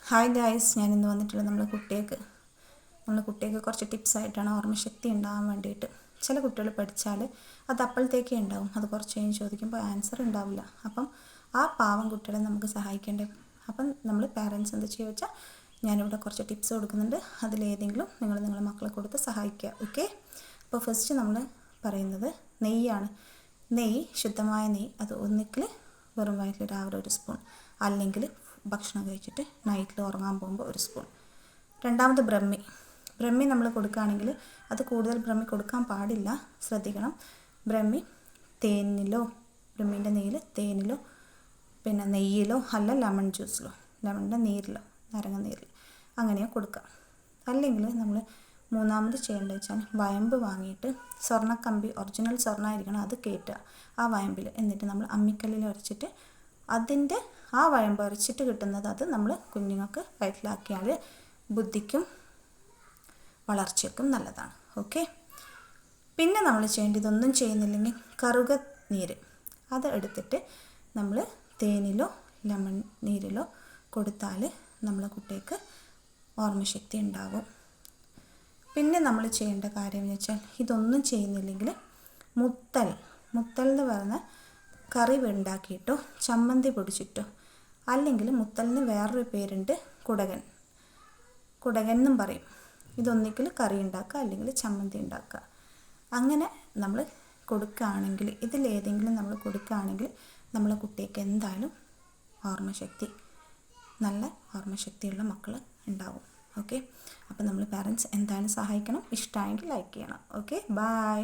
Hi guys, ഞാൻ ഇന്ന് വന്നിട്ടുള്ളത് നമ്മളെ കുട്ടികൾക്ക് കുറച്ച് ടിപ്സായിട്ടാണ് ഓർമ്മശക്തി ഉണ്ടാകാൻ വേണ്ടിയിട്ട്. ചില കുട്ടികൾ പഠിച്ചാൽ അത് അപ്പോഴത്തേക്കേ ഉണ്ടാവും, അത് കുറച്ച് കഴിഞ്ഞ് ചോദിക്കുമ്പോൾ ആൻസർ ഉണ്ടാവില്ല. അപ്പം ആ പാവം കുട്ടികളെ നമുക്ക് സഹായിക്കേണ്ടേ. അപ്പം നമ്മൾ പാരൻസ് എന്താ ചെയ്യുക വെച്ചാൽ, ഞാനിവിടെ കുറച്ച് ടിപ്സ് കൊടുക്കുന്നുണ്ട്. അതിലേതെങ്കിലും നിങ്ങളുടെ മക്കളെ കൊടുത്ത് സഹായിക്കുക. ഓക്കെ. അപ്പോൾ ഫസ്റ്റ് നമ്മൾ പറയുന്നത് നെയ്യാണ്. ശുദ്ധമായ നെയ്യ്, അത് ഒന്നിക്കൽ വെറും വയറ്റിൽ രാവിലെ 1 സ്പൂൺ, അല്ലെങ്കിൽ ഭക്ഷണം കഴിച്ചിട്ട് നൈറ്റിൽ ഉറങ്ങാൻ പോകുമ്പോൾ 1 സ്പൂൺ. രണ്ടാമത് ബ്രഹ്മി നമ്മൾ കൊടുക്കുകയാണെങ്കിൽ അത് കൂടുതൽ ബ്രഹ്മി കൊടുക്കാൻ പാടില്ല, ശ്രദ്ധിക്കണം. ബ്രഹ്മിൻ്റെ നെയ്യിൽ തേനിലോ പിന്നെ നെയ്യിലോ അല്ല ലെമൺ ജ്യൂസിലോ, ലെമണിൻ്റെ നീരിലോ നാരങ്ങ നീരിൽ അങ്ങനെയോ കൊടുക്കുക. അല്ലെങ്കിൽ നമ്മൾ മൂന്നാമത് ചെയ്യേണ്ടത് വെച്ചാൽ വയമ്പ് വാങ്ങിയിട്ട് സ്വർണ്ണക്കമ്പി, ഒറിജിനൽ സ്വർണ്ണമായിരിക്കണം, അത് കയറ്റുക ആ വയമ്പിൽ. എന്നിട്ട് നമ്മൾ അമ്മിക്കല്ലിൽ ഉരച്ചിട്ട് ആ വയമ്പ് ഉരച്ചിട്ട് കിട്ടുന്നത് അത് നമ്മൾ കുഞ്ഞുങ്ങൾക്ക് വയറ്റിലാക്കിയാൽ ബുദ്ധിക്കും വളർച്ചയ്ക്കും നല്ലതാണ്. ഓക്കെ. പിന്നെ നമ്മൾ ചെയ്യേണ്ടത്, ഇതൊന്നും ചെയ്യുന്നില്ലെങ്കിൽ കറുക നീര് അത് എടുത്തിട്ട് നമ്മൾ തേനിലോ ലെമൺ നീരിലോ കൊടുത്താൽ നമ്മളെ കുട്ടിക്ക് ഓർമ്മശക്തി ഉണ്ടാകും. പിന്നെ നമ്മൾ ചെയ്യേണ്ട കാര്യം എന്ന് വെച്ചാൽ, ഇതൊന്നും ചെയ്യുന്നില്ലെങ്കിൽ മുത്തൽ എന്ന് പറഞ്ഞ കറി ഉണ്ടാക്കിയിട്ടോ ചമ്മന്തി പൊടിച്ചിട്ടോ, അല്ലെങ്കിൽ മുത്തലിന് വേറൊരു പേരുണ്ട്, കുടകൻ എന്നും പറയും. ഇതൊന്നിക്കൽ കറി ഉണ്ടാക്കുക അല്ലെങ്കിൽ ചമ്മന്തി ഉണ്ടാക്കുക. അങ്ങനെ നമ്മൾ കൊടുക്കുകയാണെങ്കിൽ, ഇതിലേതെങ്കിലും നമ്മൾ കൊടുക്കുകയാണെങ്കിൽ നമ്മളെ കുട്ടിക്ക് എന്തായാലും നല്ല ഓർമ്മശക്തിയുള്ള മക്കൾ ഉണ്ടാവും. ഓക്കെ. അപ്പോൾ നമ്മൾ പാരൻസ് എന്തായാലും സഹായിക്കണം. ഇഷ്ടമായെങ്കിൽ ലൈക്ക് ചെയ്യണം. Okay, by.